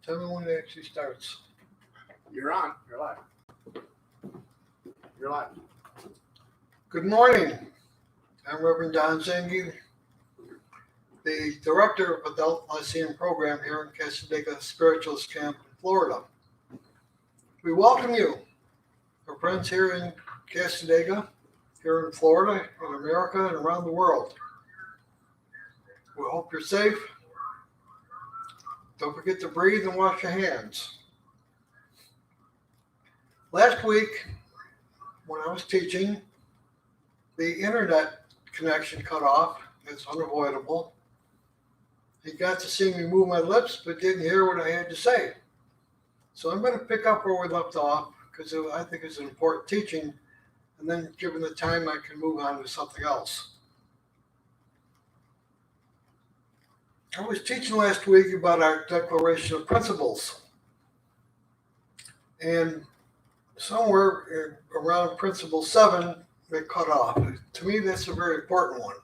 Tell me when it actually starts. You're on. You're live. You're live. Good morning. I'm Reverend Don Zanghi, the director of Adult Lyceum Program here in Casadega Spiritualist Camp in Florida. We welcome you, our friends here in Casadega, here in Florida, in America, and around the world. We hope you're safe. Don't forget to breathe and wash your hands. Last week, when I was teaching, the internet connection cut off. It's unavoidable. He got to see me move my lips, but didn't hear what I had to say. So I'm going to pick up where we left off, because I think it's an important teaching, and then given the time, I can move on to something else. I was teaching last week about our Declaration of Principles. And somewhere around Principle 7, they cut off. To me, that's a very important one.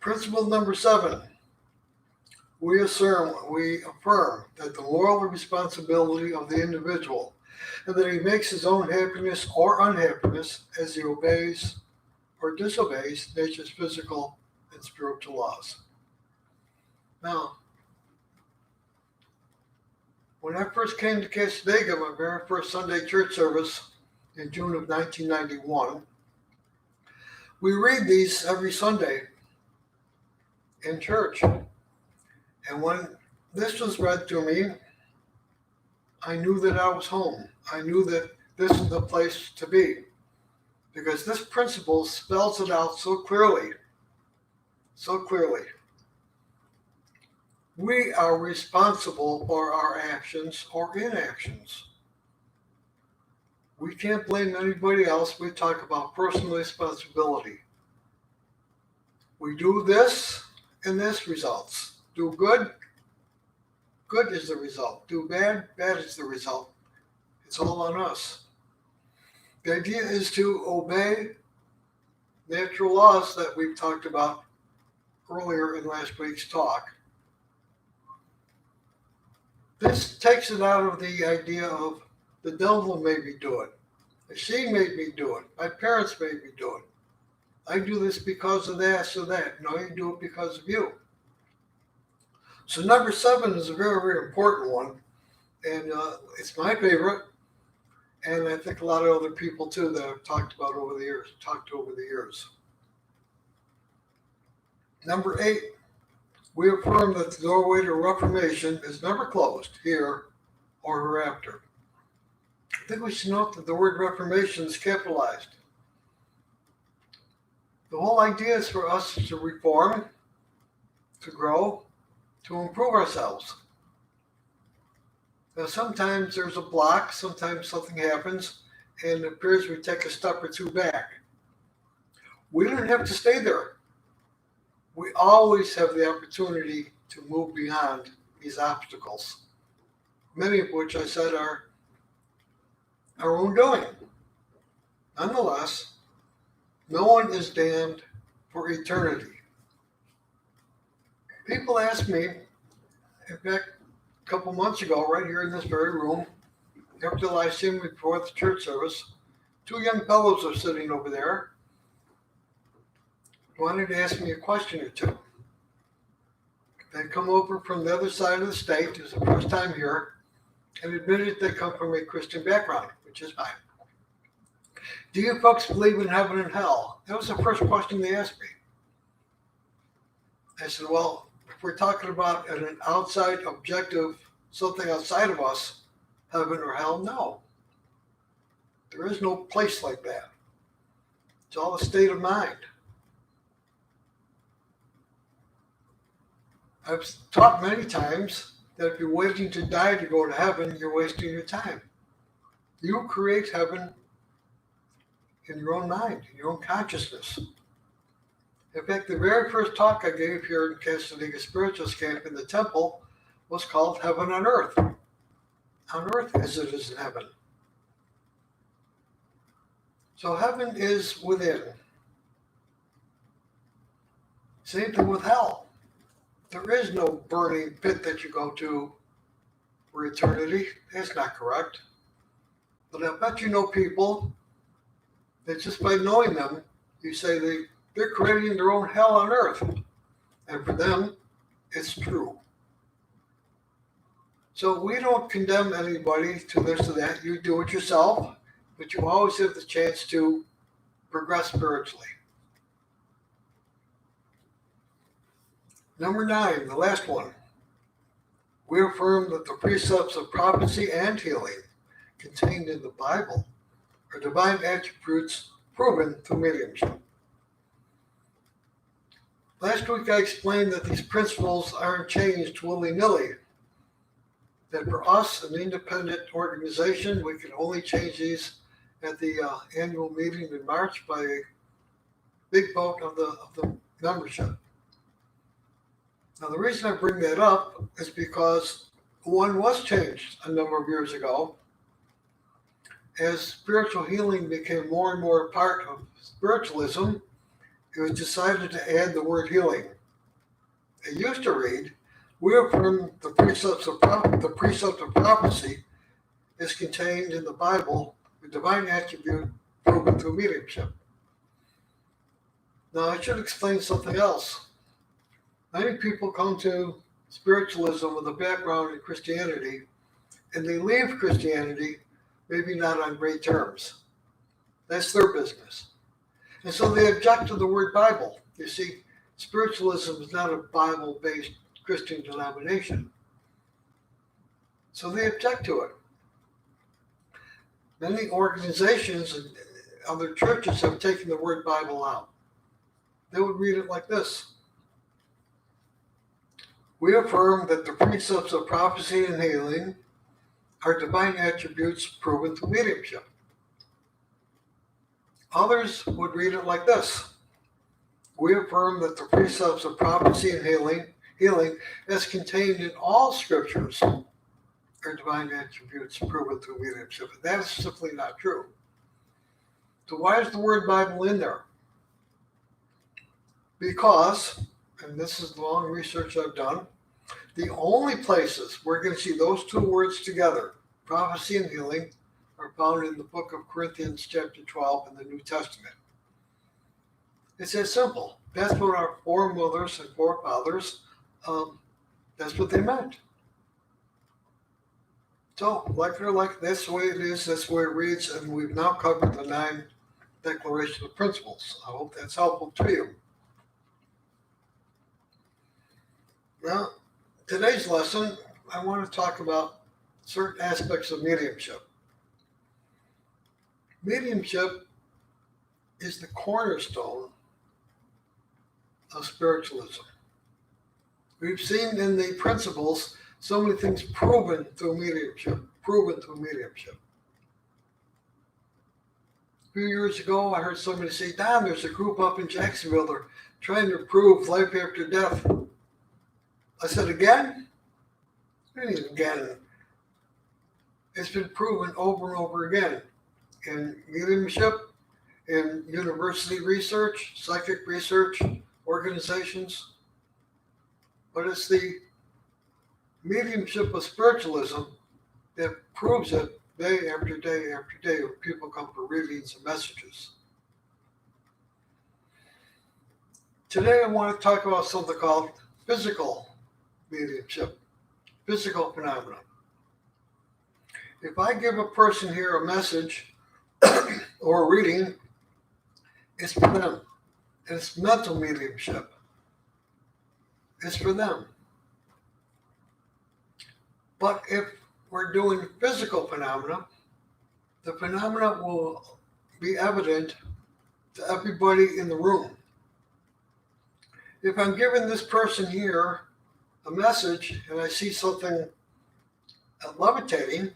Principle number 7, we affirm that the moral responsibility of the individual, and that he makes his own happiness or unhappiness as he obeys or disobeys nature's physical and spiritual laws. Now, when I first came to Casadega, my very first Sunday church service in June of 1991, we read these every Sunday in church. And when this was read to me, I knew that I was home. I knew that this is the place to be, because this principle spells it out so clearly. So clearly. We are responsible for our actions or inactions. We can't blame anybody else. We talk about personal responsibility. We do this, and this results. Do good, good is the result. Do bad, bad is the result. It's all on us. The idea is to obey natural laws that we've talked about earlier in last week's talk. This takes it out of the idea of the devil made me do it. The machine made me do it. My parents made me do it. I do this because of that, so that. No, you do it because of you. So number 7 is a very, very important one. And it's my favorite. And I think a lot of other people too that I've talked to over the years. Number 8. We affirm that the doorway to Reformation is never closed here or hereafter. I think we should note that the word Reformation is capitalized. The whole idea is for us to reform, to grow, to improve ourselves. Now, sometimes there's a block, sometimes something happens, and it appears we take a step or two back. We don't have to stay there. We always have the opportunity to move beyond these obstacles, many of which I said are our own doing. Nonetheless, no one is damned for eternity. People ask me, in fact, a couple months ago, right here in this very room, after the Lyceum, before the church service, 2 young fellows are sitting over there, wanted to ask me a question or two. They come over from the other side of the state. It was the first time here, and admitted they come from a Christian background, which is fine. Do you folks believe in heaven and hell? That was the first question they asked me. I said, well, if we're talking about an outside objective, something outside of us, heaven or hell, no. There is no place like that. It's all a state of mind. I've taught many times that if you're waiting to die to go to heaven, you're wasting your time. You create heaven in your own mind, in your own consciousness. In fact, the very first talk I gave here in Casadega Spiritualist Camp in the temple was called Heaven on Earth. On earth as it is in heaven. So heaven is within. Same thing with hell. There is no burning pit that you go to for eternity. That's not correct. But I bet you know people that just by knowing them, you say they're creating their own hell on earth. And for them, it's true. So we don't condemn anybody to this or that. You do it yourself, but you always have the chance to progress spiritually. Number 9, the last one. We affirm that the precepts of prophecy and healing contained in the Bible are divine attributes proven through mediumship. Last week I explained that these principles aren't changed willy-nilly. That for us, an independent organization, we can only change these at the annual meeting in March by a big vote of the membership. Now, the reason I bring that up is because one was changed a number of years ago. As spiritual healing became more and more a part of spiritualism, it was decided to add the word healing. It used to read, we affirm the precept of prophecy is contained in the Bible, the divine attribute proven through mediumship. Now, I should explain something else. Many people come to spiritualism with a background in Christianity, and they leave Christianity maybe not on great terms. That's their business. And so they object to the word Bible. You see, spiritualism is not a Bible-based Christian denomination. So they object to it. Many organizations and other churches have taken the word Bible out. They would read it like this. We affirm that the precepts of prophecy and healing are divine attributes proven through mediumship. Others would read it like this. We affirm that the precepts of prophecy and healing as contained in all scriptures are divine attributes proven through mediumship. That is simply not true. So why is the word Bible in there? Because, and this is the long research I've done, the only places we're going to see those two words together, prophecy and healing, are found in the book of Corinthians chapter 12 in the New Testament. It's that simple. That's what our foremothers and forefathers, that's what they meant. So, like it or like, that's the way it is, that's the way it reads, and we've now covered the 9 Declaration of Principles. I hope that's helpful to you. Now, today's lesson, I want to talk about certain aspects of mediumship. Mediumship is the cornerstone of spiritualism. We've seen in the principles so many things proven through mediumship. A few years ago, I heard somebody say, Don, there's a group up in Jacksonville, they're trying to prove life after death. I said, again? What do you mean again? It's been proven over and over again in mediumship, in university research, psychic research, organizations. But it's the mediumship of spiritualism that proves it day after day after day when people come for readings and messages. Today I want to talk about something called physical mediumship, physical phenomena. If I give a person here a message or a reading, it's for them. It's mental mediumship. It's for them. But if we're doing physical phenomena, the phenomena will be evident to everybody in the room. If I'm giving this person here a message and I see something levitating,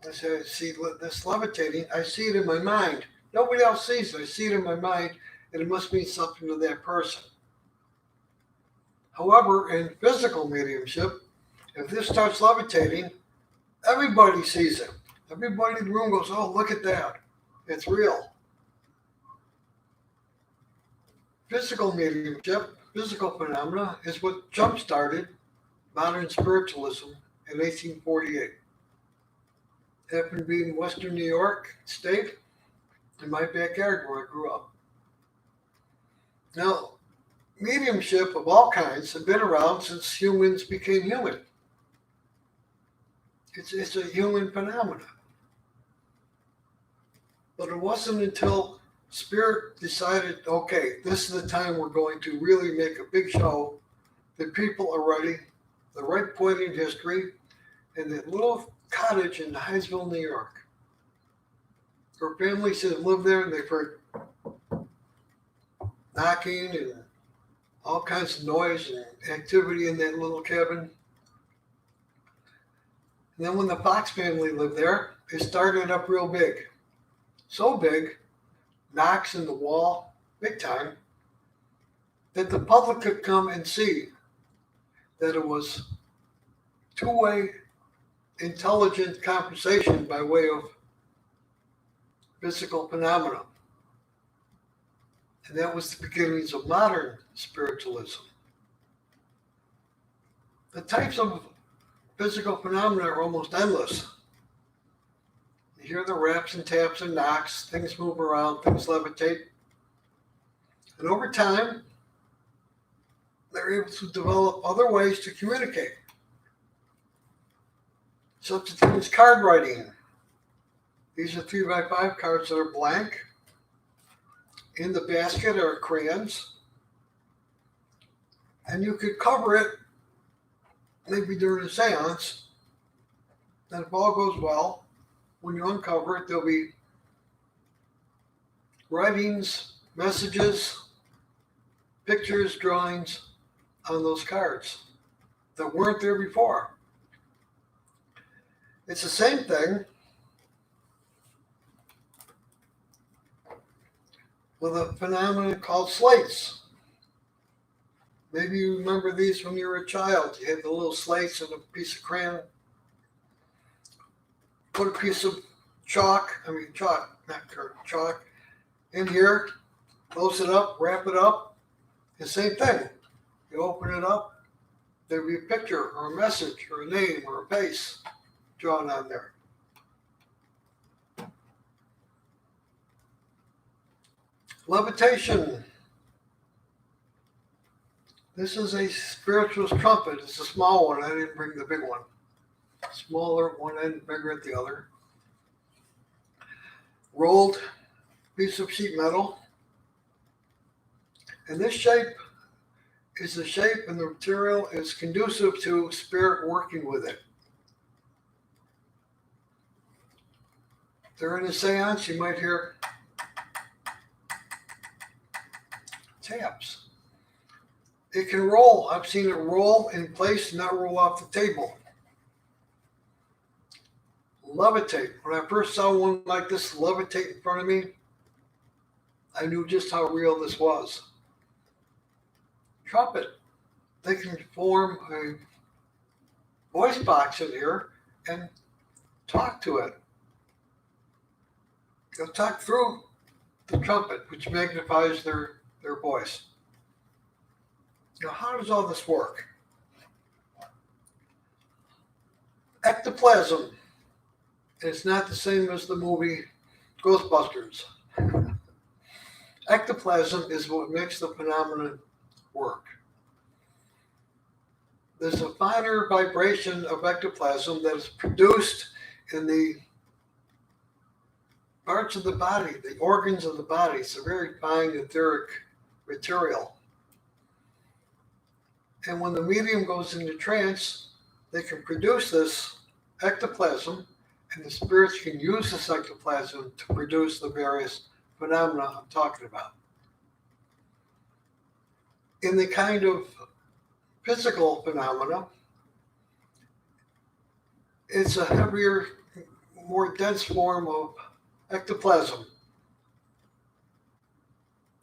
I see this levitating, I see it in my mind. Nobody else sees it. I see it in my mind, and it must mean something to that person. However, in physical mediumship, if this starts levitating, everybody sees it. Everybody in the room goes, oh, look at that. It's real. Physical mediumship physical phenomena is what jump-started modern spiritualism in 1848. Happened to be in Western New York State, in my backyard where I grew up. Now, mediumship of all kinds have been around since humans became human. It's a human phenomenon. But it wasn't until Spirit decided, okay, this is the time we're going to really make a big show, that people are ready, the right point in history, in that little cottage in Hyattsville, New York. Her families that live there, and they've heard knocking and all kinds of noise and activity in that little cabin. And then when the Fox family lived there, it started up real big. So big, knocks in the wall, big time, that the public could come and see that it was two-way intelligent conversation by way of physical phenomena. And that was the beginnings of modern spiritualism. The types of physical phenomena are almost endless. You hear the raps and taps and knocks, things move around, things levitate. And over time, they're able to develop other ways to communicate. Such a thing as card writing. These are 3x5 cards that are blank. In the basket are crayons. And you could cover it maybe during a seance. And if all goes well, when you uncover it, there'll be writings, messages, pictures, drawings on those cards that weren't there before. It's the same thing with a phenomenon called slates. Maybe you remember these when you were a child. You had the little slates and a piece of crayon. Put a piece of chalk in here, close it up, wrap it up. The same thing. You open it up, there'll be a picture or a message or a name or a face drawn on there. Levitation. This is a spiritualist trumpet. It's a small one. I didn't bring the big one. Smaller at one end, bigger at the other. Rolled piece of sheet metal. And this shape is the shape and the material is conducive to spirit working with it. During a seance, you might hear taps. It can roll. I've seen it roll in place and not roll off the table. Levitate. When I first saw one like this levitate in front of me, I knew just how real this was. Trumpet. They can form a voice box in here and talk to it. They'll talk through the trumpet, which magnifies their voice. Now, how does all this work? Ectoplasm. It's not the same as the movie Ghostbusters. Ectoplasm is what makes the phenomenon work. There's a finer vibration of ectoplasm that is produced in the parts of the body, the organs of the body. It's a very fine etheric material. And when the medium goes into trance, they can produce this ectoplasm, and the spirits can use this ectoplasm to produce the various phenomena I'm talking about. In the kind of physical phenomena, it's a heavier, more dense form of ectoplasm.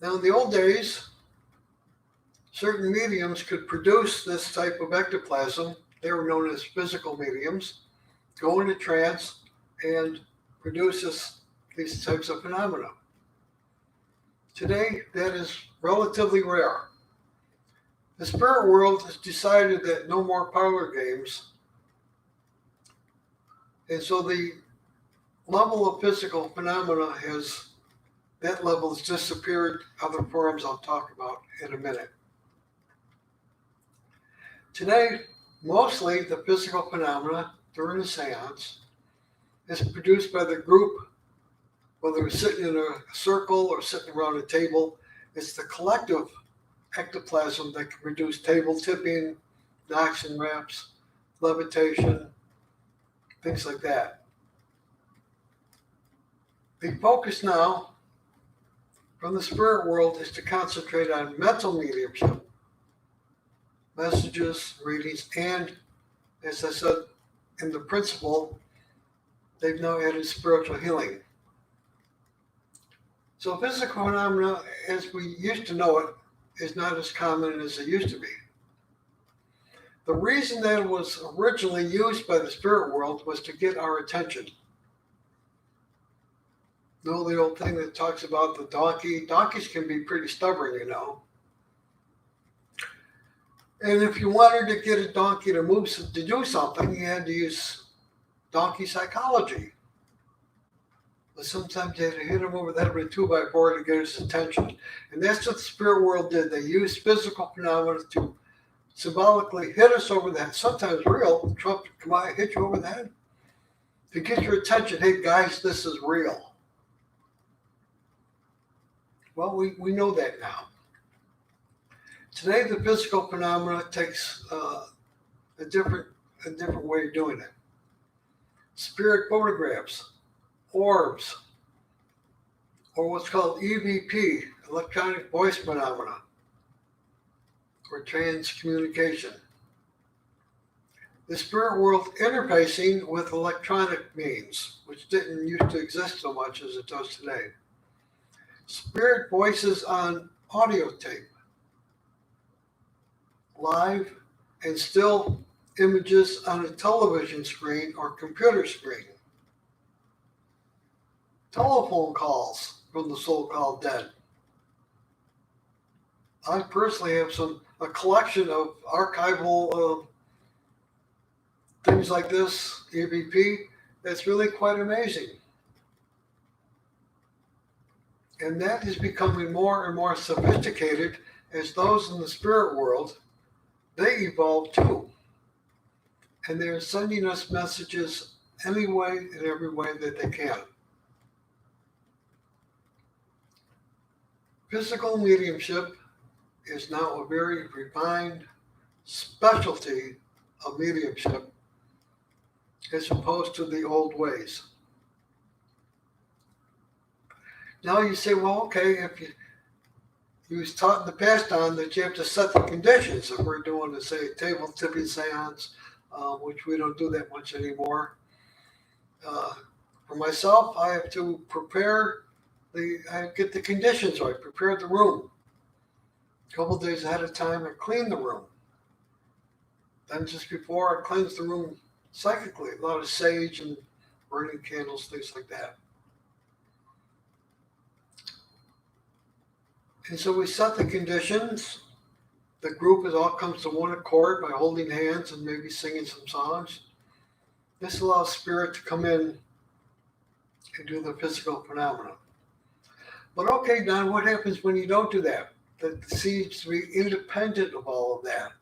Now, in the old days, certain mediums could produce this type of ectoplasm. They were known as physical mediums, go into trance and produce these types of phenomena. Today, that is relatively rare. The spirit world has decided that no more parlor games, and so the level of physical phenomena that level has disappeared. Other forms I'll talk about in a minute. Today, mostly the physical phenomena during a seance is produced by the group, whether it's sitting in a circle or sitting around a table. It's the collective ectoplasm that can produce table tipping, knocks and raps, levitation, things like that. The focus now from the spirit world is to concentrate on mental mediumship, messages, readings, and, as I said in the principle, they've now added spiritual healing. So physical phenomena, as we used to know it, is not as common as it used to be. The reason that it was originally used by the spirit world was to get our attention. You know the old thing that talks about the donkey? Donkeys can be pretty stubborn, you know. And if you wanted to get a donkey to move to do something, you had to use donkey psychology. But sometimes you had to hit him over the head with a 2x4 to get his attention. And that's what the spirit world did. They used physical phenomena to symbolically hit us over the head, sometimes real. Trump come out and hit you over the head to get your attention. Hey guys, this is real. Well, we know that now. Today, the physical phenomena takes a different way of doing it. Spirit photographs, orbs, or what's called EVP, electronic voice phenomena, or transcommunication. The spirit world interfacing with electronic means, which didn't used to exist so much as it does today. Spirit voices on audio tape, live and still images on a television screen or computer screen. Telephone calls from the so-called dead. I personally have a collection of archival things like this, EVP, that's really quite amazing. And that is becoming more and more sophisticated as those in the spirit world, they evolve too. And they're sending us messages any way and every way that they can. Physical mediumship is now a very refined specialty of mediumship as opposed to the old ways. Now you say, well, okay, if you was taught in the past on that you have to set the conditions. If we're doing, say, table tipping seance, which we don't do that much anymore. For myself, I have to get the conditions right, prepare the room. A couple of days ahead of time, I clean the room. Then just before I cleanse the room psychically, a lot of sage and burning candles, things like that. And so we set the conditions. The group all comes to one accord by holding hands and maybe singing some songs. This allows spirit to come in and do the physical phenomena. But okay, Don, what happens when you don't do that? That seems to be independent of all of that.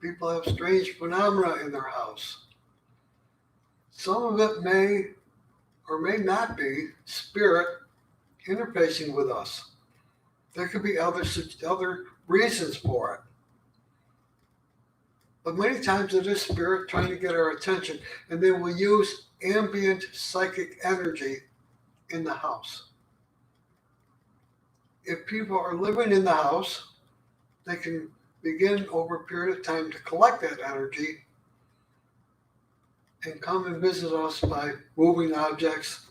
People have strange phenomena in their house. Some of it may or may not be spirit interfacing with us. There could be other reasons for it. But many times it is spirit trying to get our attention, and they will use ambient psychic energy in the house. If people are living in the house, they can begin over a period of time to collect that energy and come and visit us by moving objects,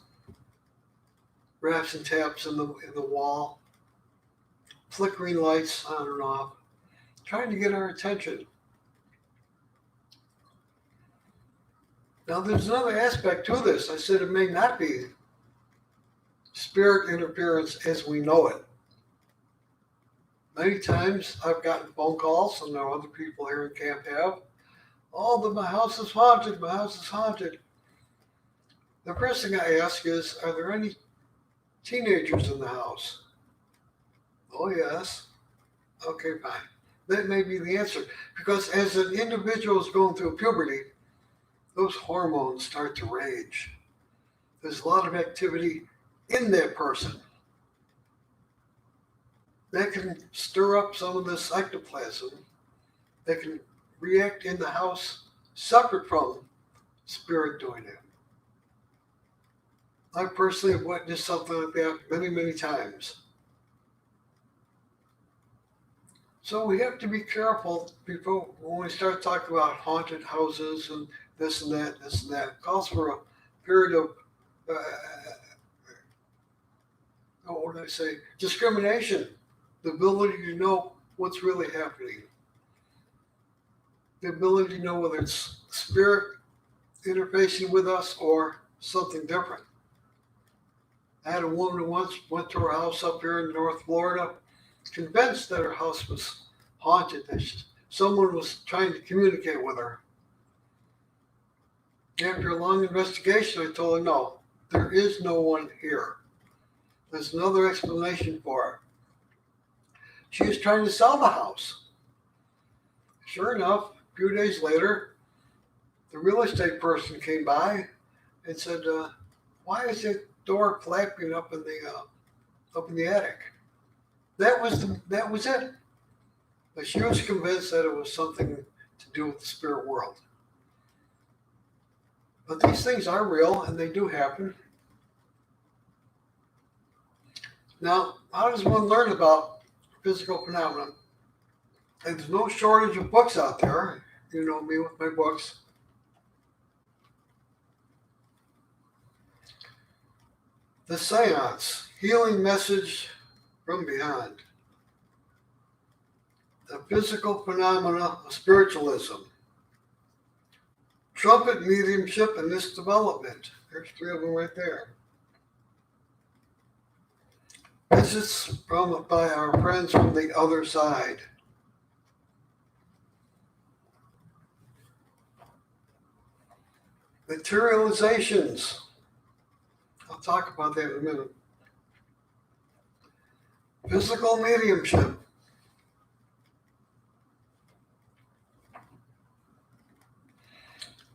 raps and taps in the wall, flickering lights on and off, trying to get our attention. Now there's another aspect to this. I said it may not be spirit interference as we know it. Many times I've gotten phone calls, and there are other people here in camp have. Oh, but my house is haunted. My house is haunted. The first thing I ask is, are there any teenagers in the house? Oh, yes. Okay, fine. That may be the answer. Because as an individual is going through puberty, those hormones start to rage. There's a lot of activity in that person that can stir up some of this ectoplasm that can react in the house separate from spirit doing it. I personally have witnessed something like that many, many times. So we have to be careful before when we start talking about haunted houses and this and that, this and that. It calls for a period of, what would I say, discrimination. The ability to know what's really happening. The ability to know whether it's spirit interfacing with us or something different. I had a woman who once went to her house up here in North Florida, convinced that her house was haunted, that someone was trying to communicate with her. After a long investigation, I told her, no, there is no one here. There's another explanation for it. She was trying to sell the house. Sure enough, a few days later, the real estate person came by and said, why is that door flapping up in the attic? That was it. But she was convinced that it was something to do with the spirit world. But these things are real and they do happen. Now, how does one learn about physical phenomena? And there's no shortage of books out there. You know me with my books. The Seance, Healing Message from Beyond. The Physical Phenomena of Spiritualism. Trumpet Mediumship and Its Development. There's 3 of them right there. Visits by our friends from the other side. Materializations. I'll talk about that in a minute. Physical mediumship.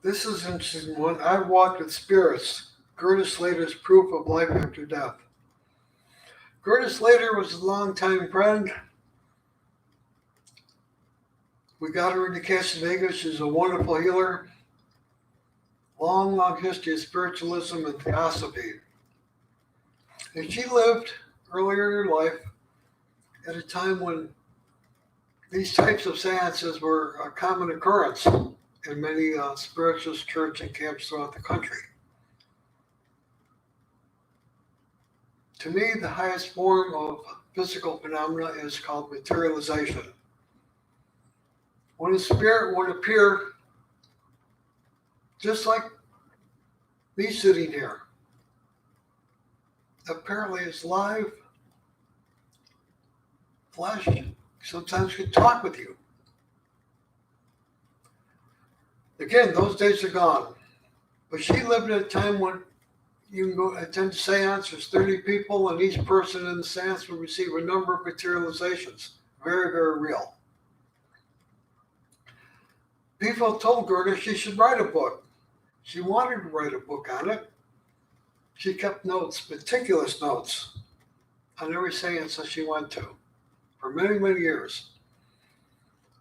This is an interesting one. I've walked with spirits. Gerda Slater's proof of life after death. Gerda Slater was a longtime friend. We got her into Casamigos. She's a wonderful healer. Long, long history of spiritualism and theosophy. And she lived earlier in her life at a time when these types of seances were a common occurrence in many spiritualist church and camps throughout the country. To me, the highest form of physical phenomena is called materialization. When a spirit would appear just like me sitting here, apparently it's live, flesh, sometimes could talk with you. Again, those days are gone. But she lived at a time when you can go attend a seance, there's 30 people, and each person in the seance will receive a number of materializations. Very, very real. People told Gerda she should write a book. She wanted to write a book on it. She kept notes, meticulous notes, on every seance that she went to for many, many years.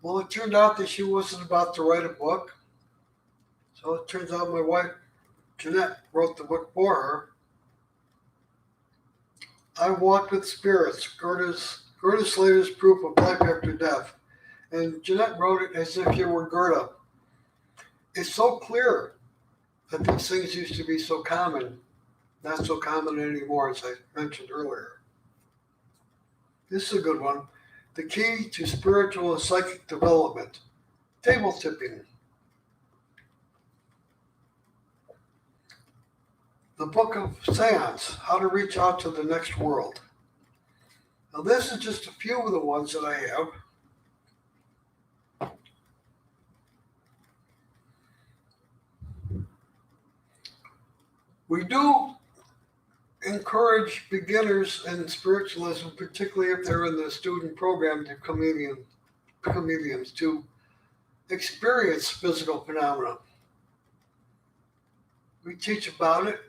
Well, it turned out that she wasn't about to write a book. So it turns out my wife, Jeanette, wrote the book for her. I Walked with Spirits, Gerda Slater's Proof of Life After Death. And Jeanette wrote it as if you were Gerda. It's so clear that these things used to be so common, not so common anymore, as I mentioned earlier. This is a good one. The Key to Spiritual and Psychic Development. Table tipping. The Book of Seance, How to Reach Out to the Next World. Now, this is just a few of the ones that I have. We do encourage beginners in spiritualism, particularly if they're in the student program, to comedians to experience physical phenomena. We teach about it,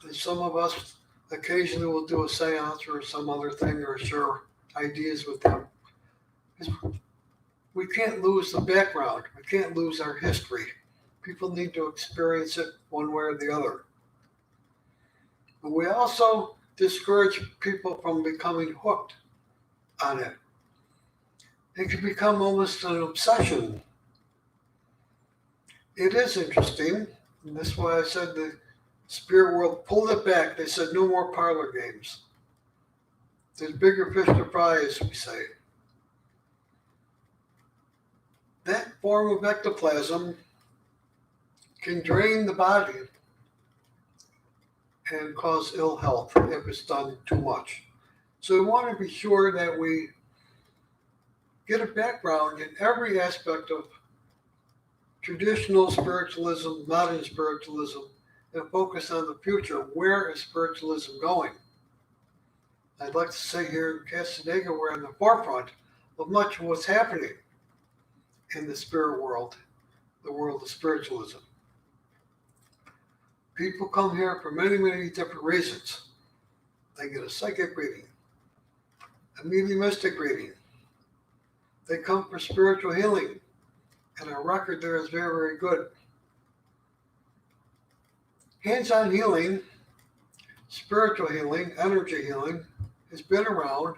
and some of us occasionally will do a seance or some other thing or share ideas with them. We can't lose the background. We can't lose our history. People need to experience it one way or the other. But we also discourage people from becoming hooked on it. It can become almost an obsession. It is interesting, and that's why I said the spirit world pulled it back. They said no more parlor games. There's bigger fish to fry, as we say. That form of ectoplasm can drain the body and cause ill health if it's done too much. So we want to be sure that we get a background in every aspect of traditional spiritualism, modern spiritualism, and focus on the future. Where is spiritualism going? I'd like to say here in Castaneda, we're in the forefront of much of what's happening in the spirit world, the world of spiritualism. People come here for many, many different reasons. They get a psychic reading, a mediumistic reading. They come for spiritual healing, and our record there is very, very good. Hands-on healing, spiritual healing, energy healing has been around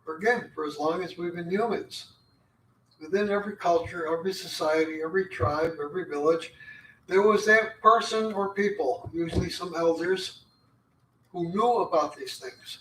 for as long as we've been humans. Within every culture, every society, every tribe, every village, there was that person or people, usually some elders, who knew about these things.